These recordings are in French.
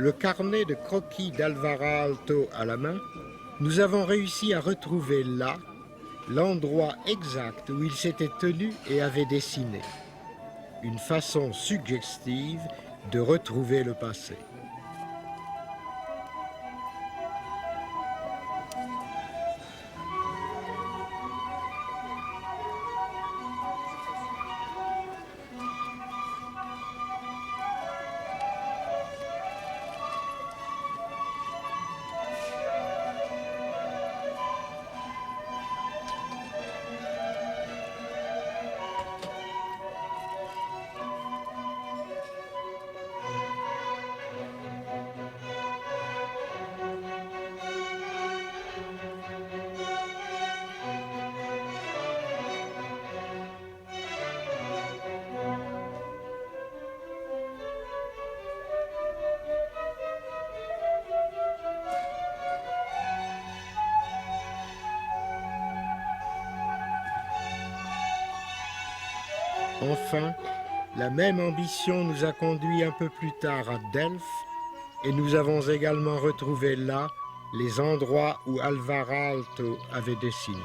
le carnet de croquis d'Alvaro Aalto à la main, nous avons réussi à retrouver là l'endroit exact où il s'était tenu et avait dessiné. Une façon suggestive de retrouver le passé. Enfin, la même ambition nous a conduit un peu plus tard à Delphes et nous avons également retrouvé là les endroits où Alvaro Aalto avait dessiné.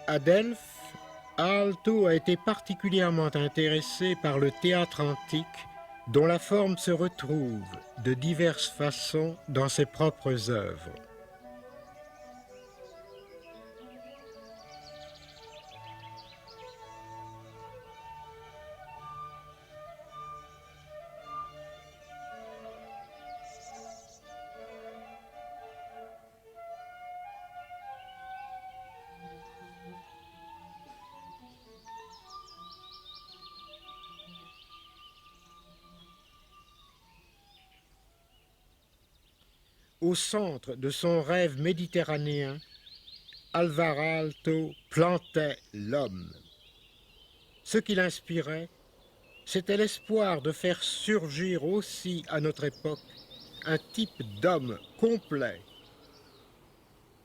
À Delphes, Aalto a été particulièrement intéressé par le théâtre antique dont la forme se retrouve de diverses façons dans ses propres œuvres. Au centre de son rêve méditerranéen, Alvaro Aalto plantait l'homme. Ce qui l'inspirait, c'était l'espoir de faire surgir aussi à notre époque un type d'homme complet,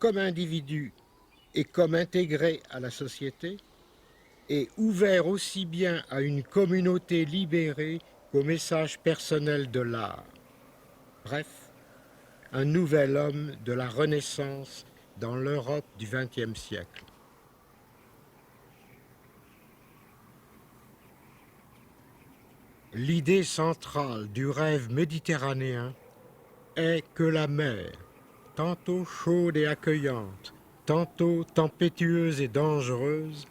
comme individu et comme intégré à la société, et ouvert aussi bien à une communauté libérée qu'au message personnel de l'art. Bref, un nouvel homme de la Renaissance dans l'Europe du XXe siècle. L'idée centrale du rêve méditerranéen est que la mer, tantôt chaude et accueillante, tantôt tempétueuse et dangereuse,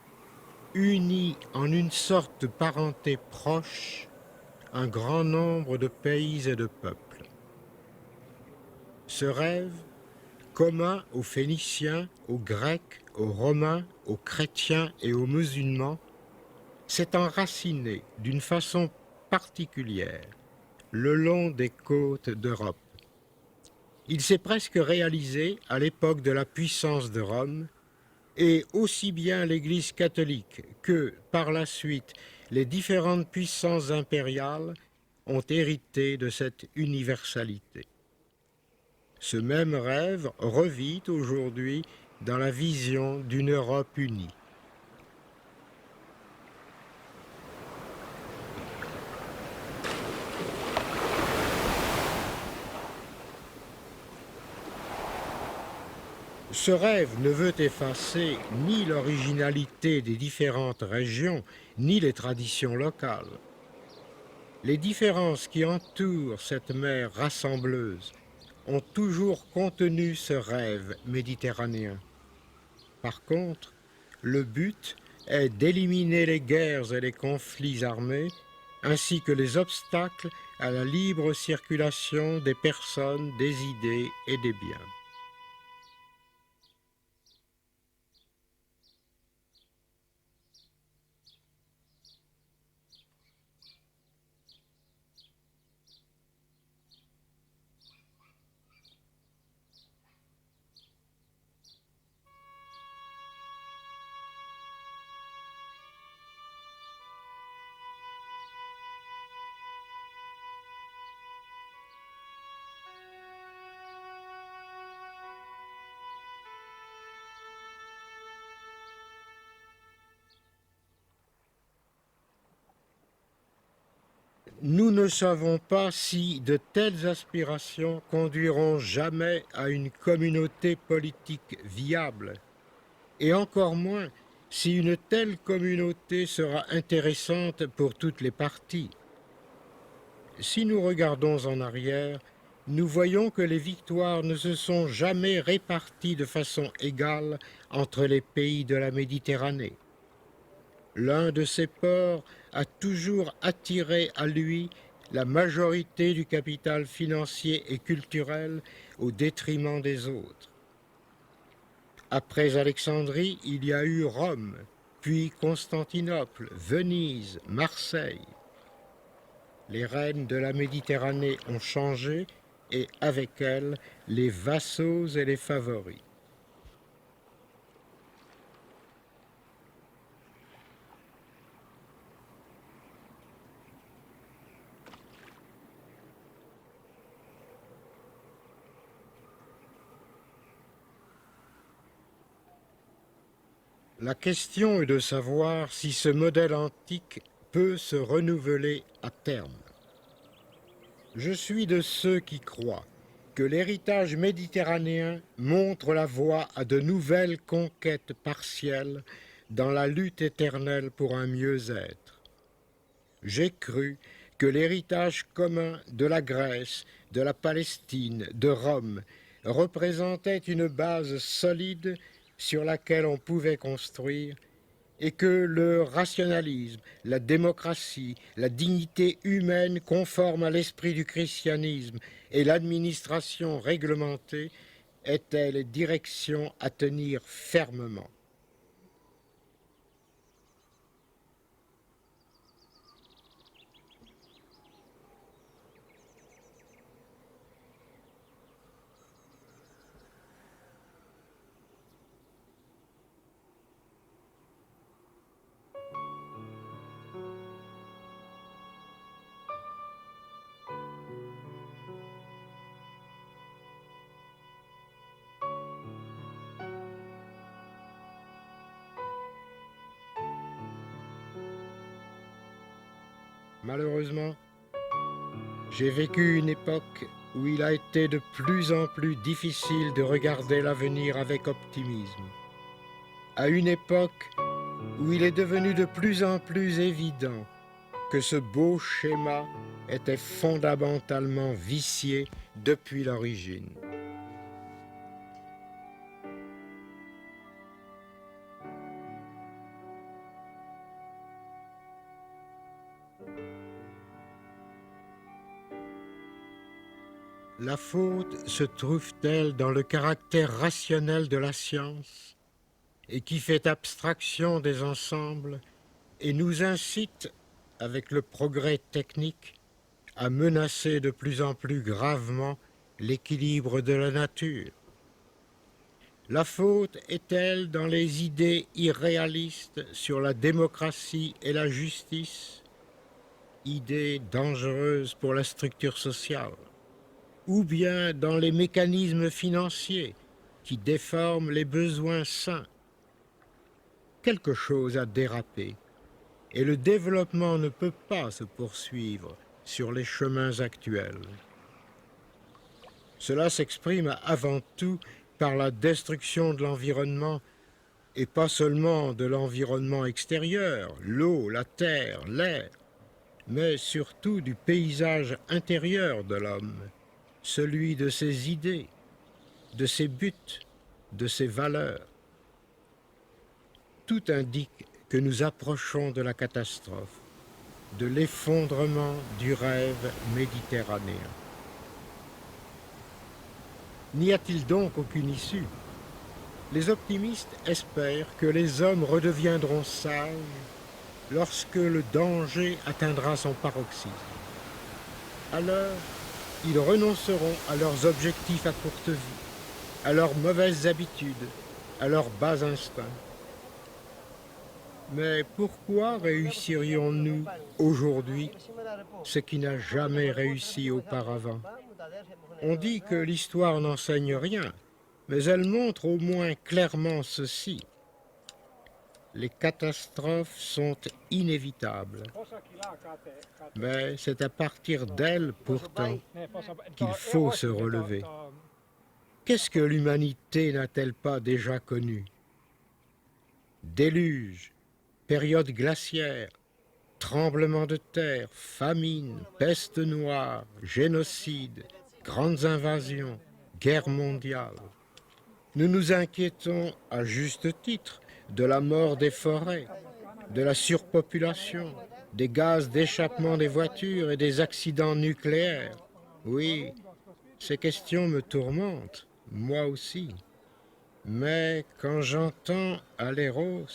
unit en une sorte de parenté proche un grand nombre de pays et de peuples. Ce rêve, commun aux Phéniciens, aux Grecs, aux Romains, aux chrétiens et aux musulmans, s'est enraciné d'une façon particulière le long des côtes d'Europe. Il s'est presque réalisé à l'époque de la puissance de Rome, et aussi bien l'Église catholique que, par la suite, les différentes puissances impériales ont hérité de cette universalité. Ce même rêve revit aujourd'hui dans la vision d'une Europe unie. Ce rêve ne veut effacer ni l'originalité des différentes régions, ni les traditions locales. Les différences qui entourent cette mer rassembleuse ont toujours contenu ce rêve méditerranéen. Par contre, le but est d'éliminer les guerres et les conflits armés, ainsi que les obstacles à la libre circulation des personnes, des idées et des biens. nous ne savons pas si de telles aspirations conduiront jamais à une communauté politique viable, et encore moins si une telle communauté sera intéressante pour toutes les parties. Si nous regardons en arrière, nous voyons que les victoires ne se sont jamais réparties de façon égale entre les pays de la Méditerranée. L'un de ces ports a toujours attiré à lui la majorité du capital financier et culturel au détriment des autres. Après Alexandrie, il y a eu Rome, puis Constantinople, Venise, Marseille. Les reines de la Méditerranée ont changé et avec elles les vassaux et les favoris. La question est de savoir si ce modèle antique peut se renouveler à terme. Je suis de ceux qui croient que l'héritage méditerranéen montre la voie à de nouvelles conquêtes partielles dans la lutte éternelle pour un mieux-être. J'ai cru que l'héritage commun de la Grèce, de la Palestine, de Rome représentait une base solide sur laquelle on pouvait construire, et que le rationalisme, la démocratie, la dignité humaine conforme à l'esprit du christianisme et l'administration réglementée étaient les directions à tenir fermement. Malheureusement, j'ai vécu une époque où il a été de plus en plus difficile de regarder l'avenir avec optimisme. À une époque où il est devenu de plus en plus évident que ce beau schéma était fondamentalement vicié depuis l'origine. La faute se trouve-t-elle dans le caractère rationnel de la science et qui fait abstraction des ensembles et nous incite, avec le progrès technique, à menacer de plus en plus gravement l'équilibre de la nature? La faute est-elle dans les idées irréalistes sur la démocratie et la justice, idées dangereuses pour la structure sociale, ou bien dans les mécanismes financiers qui déforment les besoins sains? Quelque chose a dérapé et le développement ne peut pas se poursuivre sur les chemins actuels. Cela s'exprime avant tout par la destruction de l'environnement, et pas seulement de l'environnement extérieur, l'eau, la terre, l'air, mais surtout du paysage intérieur de l'homme, celui de ses idées, de ses buts, de ses valeurs. Tout indique que nous approchons de la catastrophe, de l'effondrement du rêve méditerranéen. N'y a-t-il donc aucune issue? Les optimistes espèrent que les hommes redeviendront sages lorsque le danger atteindra son paroxysme. Alors, ils renonceront à leurs objectifs à courte vue, à leurs mauvaises habitudes, à leurs bas instincts. Mais pourquoi réussirions-nous aujourd'hui ce qui n'a jamais réussi auparavant? On dit que l'histoire n'enseigne rien, mais elle montre au moins clairement ceci. Les catastrophes sont inévitables, mais c'est à partir d'elles pourtant qu'il faut se relever. Qu'est-ce que l'humanité n'a-t-elle pas déjà connu? Déluge, période glaciaire, tremblements de terre, famine, peste noire, génocide, grandes invasions, guerre mondiale. Nous nous inquiétons à juste titre de la mort des forêts, de la surpopulation, des gaz d'échappement des voitures et des accidents nucléaires. Oui, ces questions me tourmentent, moi aussi. Mais quand j'entends à Léros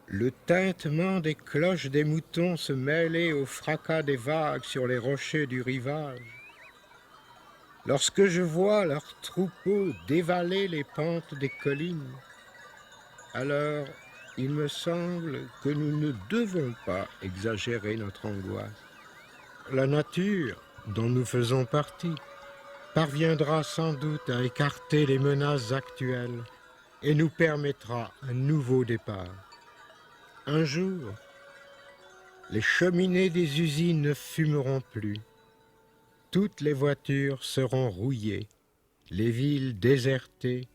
le tintement des cloches des moutons se mêler au fracas des vagues sur les rochers du rivage, lorsque je vois leurs troupeaux dévaler les pentes des collines, alors il me semble que nous ne devons pas exagérer notre angoisse. La nature, dont nous faisons partie, parviendra sans doute à écarter les menaces actuelles et nous permettra un nouveau départ. Un jour, les cheminées des usines ne fumeront plus. Toutes les voitures seront rouillées, les villes désertées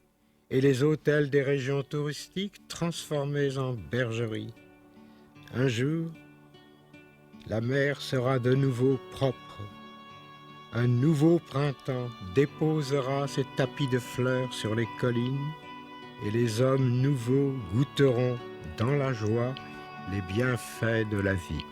et les hôtels des régions touristiques transformés en bergeries. Un jour, la mer sera de nouveau propre. Un nouveau printemps déposera ses tapis de fleurs sur les collines et les hommes nouveaux goûteront dans la joie les bienfaits de la vie.